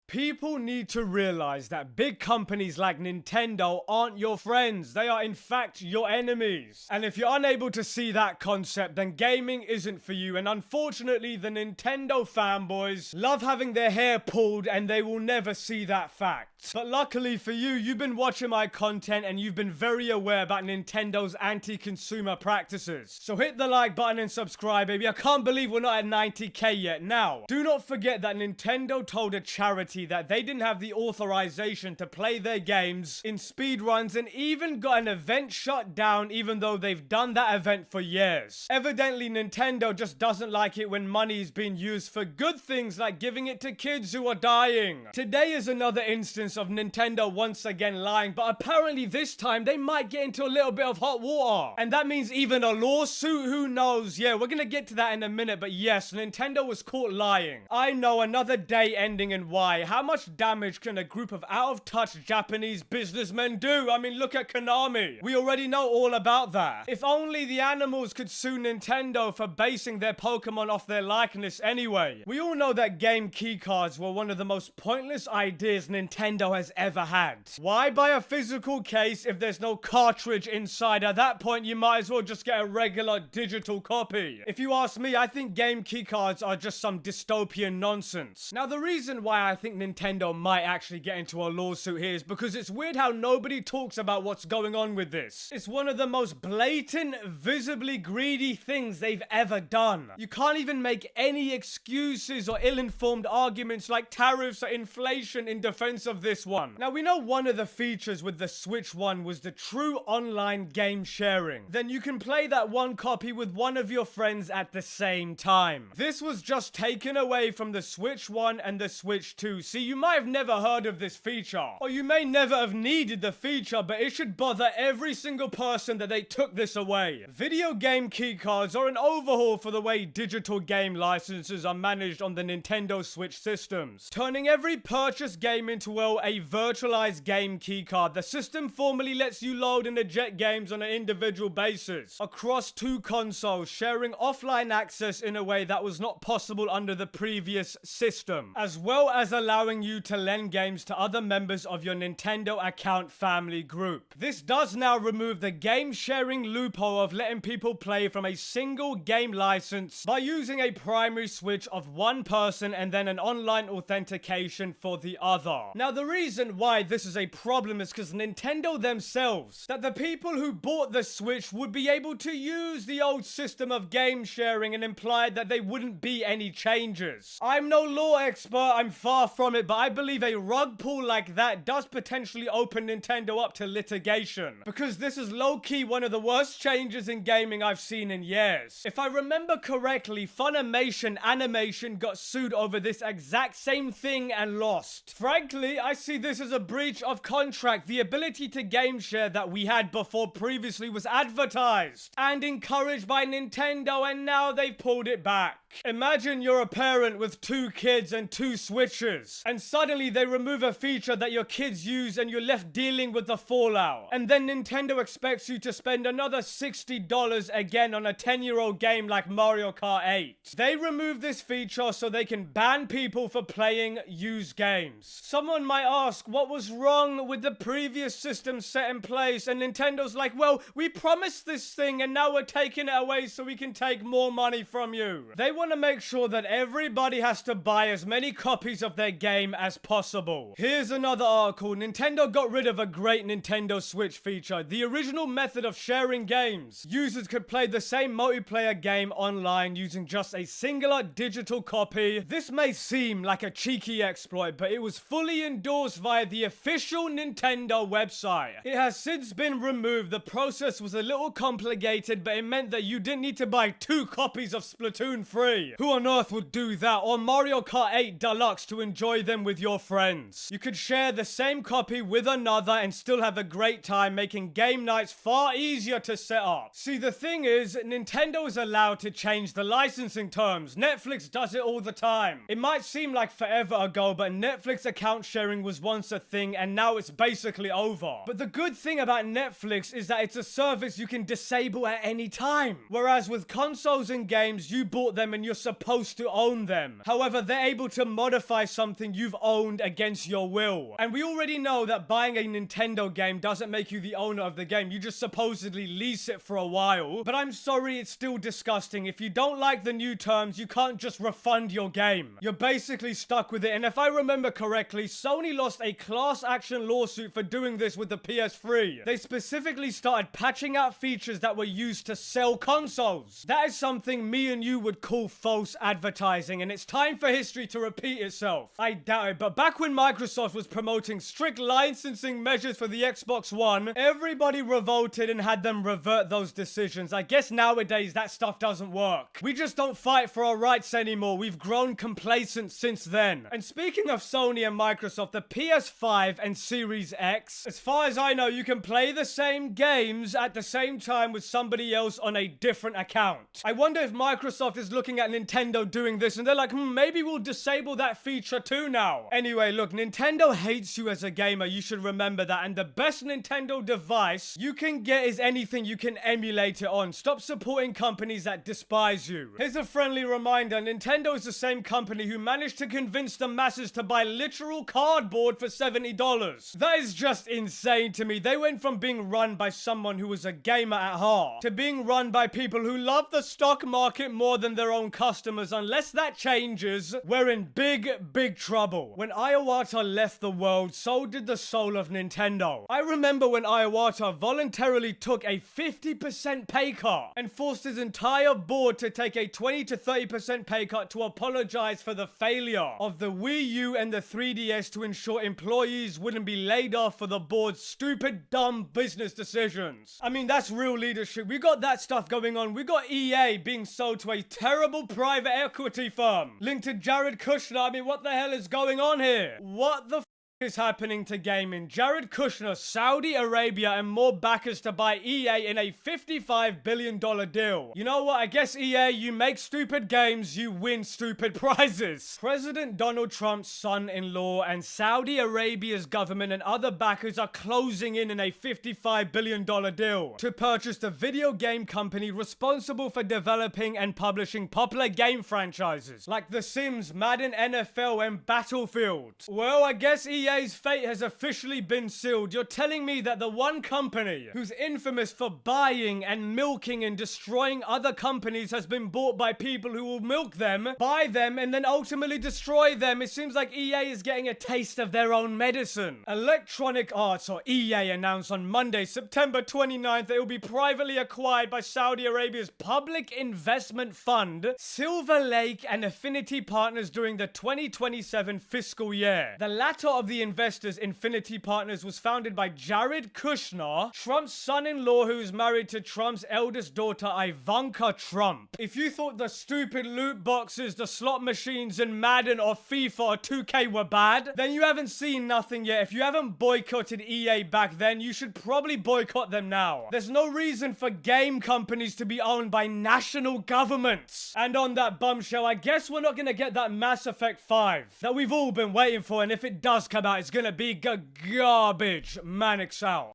People need to realize that big companies like Nintendo aren't your friends. They are in fact your enemies. And if you're unable to see that concept, then gaming isn't for you. And unfortunately, the Nintendo fanboys love having their hair pulled and they will never see that fact. But luckily for you, you've been watching my content and you've been very aware about Nintendo's anti-consumer practices. So hit the like button and subscribe, baby. I can't believe we're not at 90k yet. Now, do not forget that Nintendo told a charity that they didn't have the authorization to play their games in speedruns and even got an event shut down even though they've done that event for years. Evidently, Nintendo just doesn't like it when money is being used for good things like giving it to kids who are dying. Today is another instance of Nintendo once again lying, but apparently this time they might get into a little bit of hot water. And that means even a lawsuit, who knows? Yeah, we're gonna get to that in a minute, but yes, Nintendo was caught lying. I know, another day ending in Y. How much damage can a group of out-of-touch Japanese businessmen do? I mean, look at Konami. We already know all about that. If only the animals could sue Nintendo for basing their Pokemon off their likeness anyway. We all know that game keycards were one of the most pointless ideas Nintendo has ever had. Why buy a physical case if there's no cartridge inside? At that point, you might as well just get a regular digital copy. If you ask me, I think game keycards are just some dystopian nonsense. Now, the reason why I think Nintendo might actually get into a lawsuit here is because it's weird how nobody talks about what's going on with this. It's one of the most blatant, visibly greedy things they've ever done. You can't even make any excuses or ill-informed arguments like tariffs or inflation in defense of this one. Now, we know one of the features with the Switch One was the true online game sharing. Then you can play that one copy with one of your friends at the same time. This was just taken away from the Switch One and the Switch 2. See, you might have never heard of this feature, or you may never have needed the feature, but it should bother every single person that they took this away. Video game keycards are an overhaul for the way digital game licenses are managed on the Nintendo Switch systems, turning every purchased game into, well, a virtualized game keycard. The system formally lets you load and eject games on an individual basis across two consoles, sharing offline access in a way that was not possible under the previous system, as well as allowing you to lend games to other members of your Nintendo account family group. This does now remove the game sharing loophole of letting people play from a single game license by using a primary switch of one person and then an online authentication for the other. Now, the reason why this is a problem is because Nintendo themselves, that the people who bought the Switch would be able to use the old system of game sharing and implied that there wouldn't be any changes. I'm no law expert, I'm far from it, but I believe a rug pull like that does potentially open Nintendo up to litigation, because this is low-key one of the worst changes in gaming I've seen in years. If I remember correctly, Funimation Animation got sued over this exact same thing and lost. Frankly, I see this as a breach of contract. The ability to game share that we had before previously was advertised and encouraged by Nintendo, and now they've pulled it back. Imagine you're a parent with 2 kids and 2 Switches, and suddenly they remove a feature that your kids use and you're left dealing with the fallout. And then Nintendo expects you to spend another $60 again on a 10-year-old game like Mario Kart 8. They remove this feature so they can ban people for playing used games. Someone might ask, what was wrong with the previous system set in place? And Nintendo's like, well, we promised this thing and now we're taking it away so we can take more money from you. They want to make sure that everybody has to buy as many copies of their game as possible. Here's another article. Nintendo got rid of a great Nintendo Switch feature, the original method of sharing games. Users could play the same multiplayer game online using just a singular digital copy. This may seem like a cheeky exploit, but it was fully endorsed via the official Nintendo website. It has since been removed. The process was a little complicated, but it meant that you didn't need to buy 2 copies of Splatoon 3. Who on earth would do that? Or Mario Kart 8 Deluxe to enjoy them with your friends. You could share the same copy with another and still have a great time, making game nights far easier to set up. See, the thing is, Nintendo is allowed to change the licensing terms. Netflix does it all the time. It might seem like forever ago, but Netflix account sharing was once a thing and now it's basically over. But the good thing about Netflix is that it's a service you can disable at any time. Whereas with consoles and games, you bought them and and you're supposed to own them. However, they're able to modify something you've owned against your will. And we already know that buying a Nintendo game doesn't make you the owner of the game. You just supposedly lease it for a while. But I'm sorry, it's still disgusting. If you don't like the new terms, you can't just refund your game. You're basically stuck with it. And if I remember correctly, Sony lost a class action lawsuit for doing this with the PS3. They specifically started patching out features that were used to sell consoles. That is something me and you would call false advertising, and it's time for history to repeat itself. I doubt it, but back when Microsoft was promoting strict licensing measures for the Xbox One, everybody revolted and had them revert those decisions. I guess nowadays that stuff doesn't work. We just don't fight for our rights anymore. We've grown complacent since then. And speaking of Sony and Microsoft, the PS5 and Series X, as far as I know, you can play the same games at the same time with somebody else on a different account. I wonder if Microsoft is looking at Nintendo doing this and they're like, maybe we'll disable that feature too now. Anyway, look, Nintendo hates you as a gamer. You should remember that. And the best Nintendo device you can get is anything you can emulate it on. Stop supporting companies that despise you. Here's a friendly reminder. Nintendo is the same company who managed to convince the masses to buy literal cardboard for $70. That is just insane to me. They went from being run by someone who was a gamer at heart to being run by people who love the stock market more than their own customers. Unless that changes, we're in big trouble. When Iwata left the world, so did the soul of Nintendo. I remember when Iwata voluntarily took a 50% pay cut and forced his entire board to take a 20 to 30% pay cut to apologize for the failure of the Wii U and the 3DS to ensure employees wouldn't be laid off for the board's stupid, dumb business decisions. I mean, that's real leadership. We got that stuff going on. We got EA being sold to a terrible private equity firm linked to Jared Kushner. I mean, what the hell is going on here? What the is happening to gaming? Jared Kushner, Saudi Arabia, and more backers to buy EA in a $55 billion deal. You know what? I guess EA, you make stupid games, you win stupid prizes. President Donald Trump's son-in-law and Saudi Arabia's government and other backers are closing in a $55 billion deal to purchase the video game company responsible for developing and publishing popular game franchises like The Sims, Madden NFL, and Battlefield. Well, I guess EA's fate has officially been sealed. You're telling me that the one company who's infamous for buying and milking and destroying other companies has been bought by people who will milk them, buy them, and then ultimately destroy them. It seems like EA is getting a taste of their own medicine. Electronic Arts, or EA, announced on Monday, September 29th, that it will be privately acquired by Saudi Arabia's public investment fund, Silver Lake and Affinity Partners during the 2027 fiscal year. The latter of the investors, Infinity Partners, was founded by Jared Kushner, Trump's son-in-law, who is married to Trump's eldest daughter, Ivanka Trump. If you thought the stupid loot boxes, the slot machines, and Madden or FIFA or 2K were bad, then you haven't seen nothing yet. If you haven't boycotted EA back then, you should probably boycott them now. There's no reason for game companies to be owned by national governments. And on that bombshell, I guess we're not gonna get that Mass Effect 5 that we've all been waiting for, and if it does come out, it's gonna be garbage. Manix out.